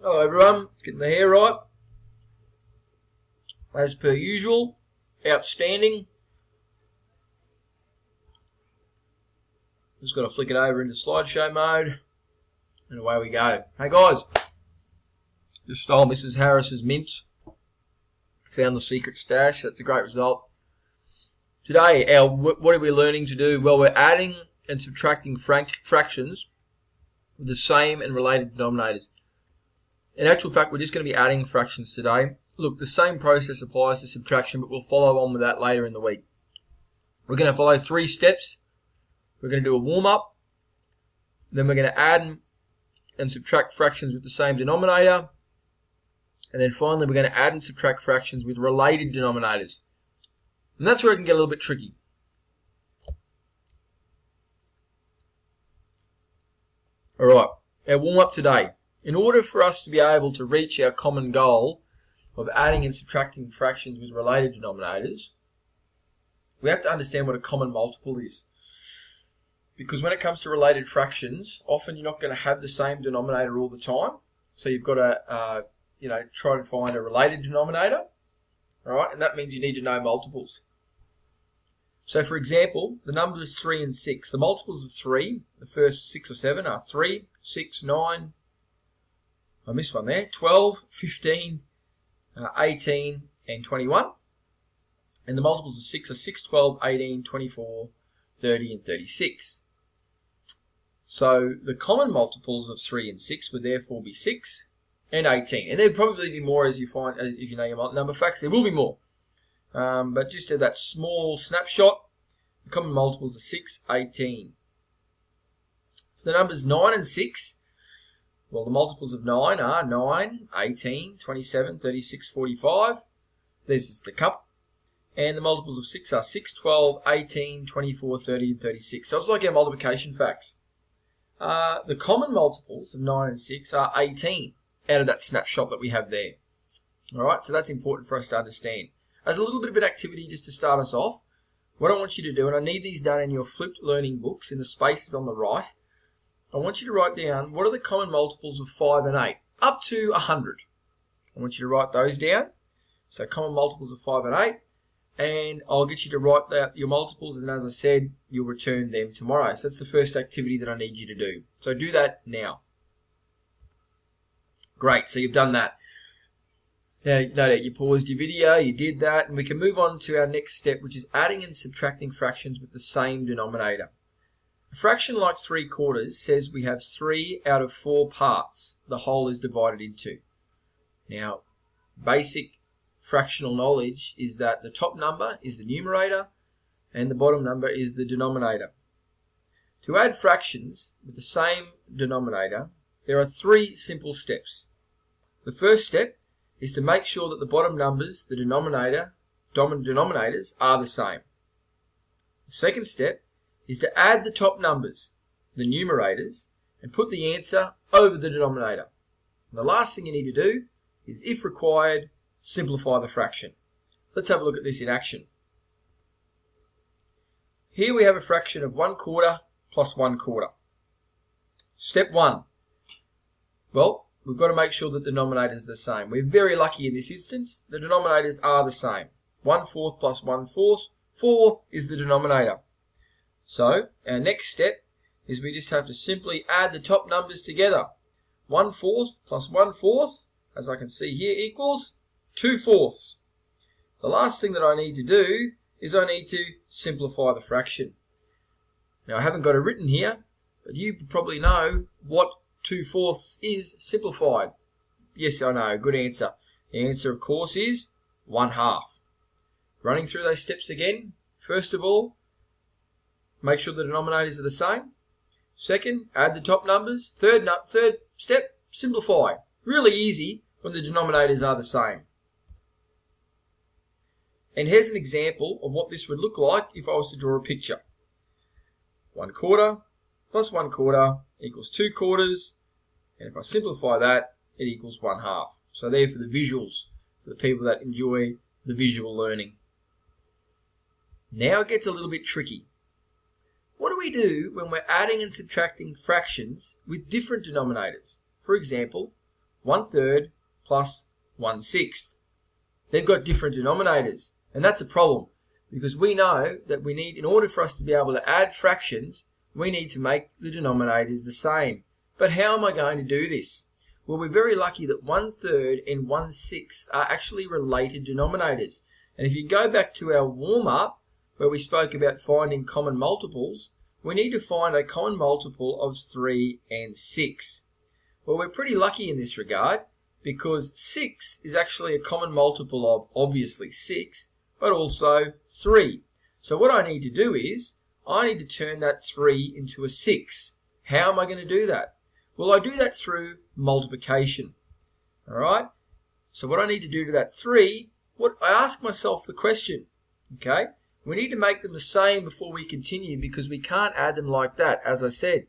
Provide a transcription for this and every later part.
Hello everyone, getting the hair right. As per usual, outstanding. Just got to flick it over into slideshow mode, and away we go. Hey guys, just stole Mrs. Harris's mints. Found the secret stash. That's a great result. Today, what are we learning to do? Well, we're adding and subtracting fractions with the same and related denominators. In actual fact, we're just going to be adding fractions today. Look, the same process applies to subtraction, but we'll follow on with that later in the week. We're going to follow 3 steps. We're going to do a warm-up. Then we're going to add and subtract fractions with the same denominator. And then finally, we're going to add and subtract fractions with related denominators. And that's where it can get a little bit tricky. Alright, our warm-up today. In order for us to be able to reach our common goal of adding and subtracting fractions with related denominators, we have to understand what a common multiple is. Because when it comes to related fractions, often you're not going to have the same denominator all the time. So you've got to try to find a related denominator. Alright, and that means you need to know multiples. So for example, the numbers 3 and 6. The multiples of 3, the first 6 or 7 are 3, 6, 9, I missed one there, 12, 15, 18 and 21. And the multiples of 6 are 6, 12, 18, 24, 30 and 36. So the common multiples of 3 and 6 would therefore be 6 and 18. And there'd probably be more as you find, if you know your number facts, there will be more. But just at that small snapshot, the common multiples are 6, 18. For the numbers 9 and 6, well, the multiples of 9 are 9, 18, 27, 36, 45. This is the cup. And the multiples of 6 are 6, 12, 18, 24, 30, and 36. So it's like our multiplication facts. The common multiples of 9 and 6 are 18 out of that snapshot that we have there. Alright, so that's important for us to understand. As a little bit of an activity just to start us off, what I want you to do, and I need these done in your flipped learning books in the spaces on the right, I want you to write down what are the common multiples of 5 and 8, up to 100. I want you to write those down. So common multiples of 5 and 8, and I'll get you to write out your multiples, and as I said, you'll return them tomorrow. So that's the first activity that I need you to do. So do that now. Great, so you've done that. Now, no doubt you paused your video, you did that, and we can move on to our next step, which is adding and subtracting fractions with the same denominator. A fraction like 3/4 says we have 3 out of 4 parts the whole is divided into. Now, basic fractional knowledge is that the top number is the numerator and the bottom number is the denominator. To add fractions with the same denominator, there are 3 simple steps. The first step is to make sure that the bottom numbers, the denominators, are the same. The second step is to add the top numbers, the numerators, and put the answer over the denominator. And the last thing you need to do is, if required, simplify the fraction. Let's have a look at this in action. Here we have a fraction of 1/4 plus 1/4. Step 1. Well, we've got to make sure that the denominators are the same. We're very lucky in this instance. The denominators are the same. 1/4 plus 1/4, 4 is the denominator. So, our next step is we just have to simply add the top numbers together. 1/4 plus 1/4, as I can see here, equals 2/4. The last thing that I need to do is I need to simplify the fraction. Now, I haven't got it written here, but you probably know what 2/4 is simplified. Yes, I know, good answer. The answer, of course, is 1/2. Running through those steps again, first of all, make sure the denominators are the same. Second, add the top numbers. Third step, simplify. Really easy when the denominators are the same. And here's an example of what this would look like if I was to draw a picture. 1/4 plus 1/4 equals 2/4. And if I simplify that, it equals 1/2. So there for the visuals, for the people that enjoy the visual learning. Now it gets a little bit tricky. What do we do when we're adding and subtracting fractions with different denominators? For example, 1/3 plus 1/6. They've got different denominators, and that's a problem because we know that we need, in order for us to be able to add fractions, we need to make the denominators the same. But how am I going to do this? Well, we're very lucky that 1/3 and 1/6 are actually related denominators. And if you go back to our warm-up, where we spoke about finding common multiples, we need to find a common multiple of 3 and 6. Well, we're pretty lucky in this regard because 6 is actually a common multiple of, obviously, 6, but also 3. So what I need to do is, I need to turn that 3 into a 6. How am I going to do that? Well, I do that through multiplication. Alright? So what I need to do to that 3, I ask myself the question, okay? We need to make them the same before we continue because we can't add them like that, as I said.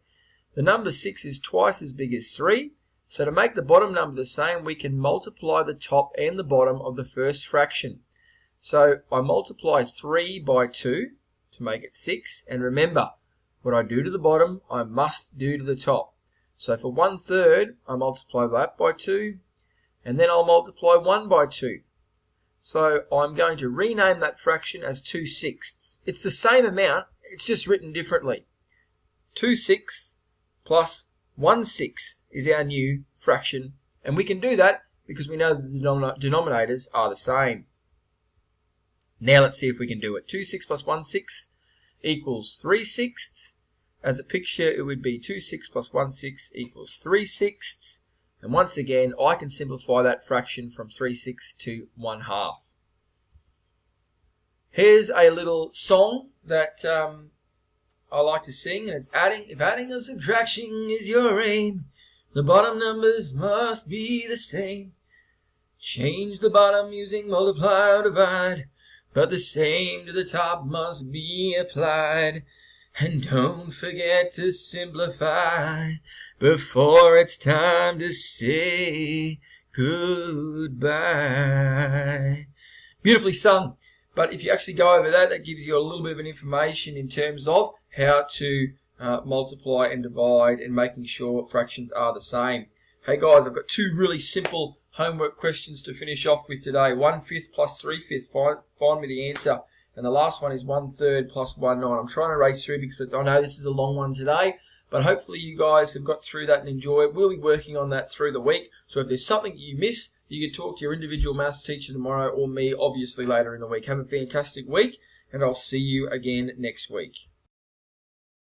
The number 6 is twice as big as 3, so to make the bottom number the same, we can multiply the top and the bottom of the first fraction. So I multiply 3 by 2 to make it 6, and remember, what I do to the bottom, I must do to the top. So for 1/3, I multiply that by 2, and then I'll multiply 1 by 2. So I'm going to rename that fraction as 2/6. It's the same amount, it's just written differently. 2/6 plus 1/6 is our new fraction, and we can do that because we know that the denominators are the same. Now let's see if we can do it. 2/6 plus 1/6 equals 3/6. As a picture, it would be 2/6 plus 1/6 equals 3/6. And once again, I can simplify that fraction from 3/6 to 1/2. Here's a little song that I like to sing, and it's adding. If adding or subtraction is your aim, the bottom numbers must be the same. Change the bottom using multiply or divide, but the same to the top must be applied. And don't forget to simplify before it's time to say goodbye. Beautifully sung. But if you actually go over that, that gives you a little bit of an information in terms of how to multiply and divide and making sure fractions are the same. Hey guys, I've got two really simple homework questions to finish off with today. 1/5 plus 3/5. Find me the answer. And the last one is 1/3 plus 1/9. I'm trying to race through because I know this is a long one today, but hopefully you guys have got through that and enjoy it. We'll be working on that through the week. So if there's something you miss, you can talk to your individual maths teacher tomorrow or me, obviously, later in the week. Have a fantastic week, and I'll see you again next week.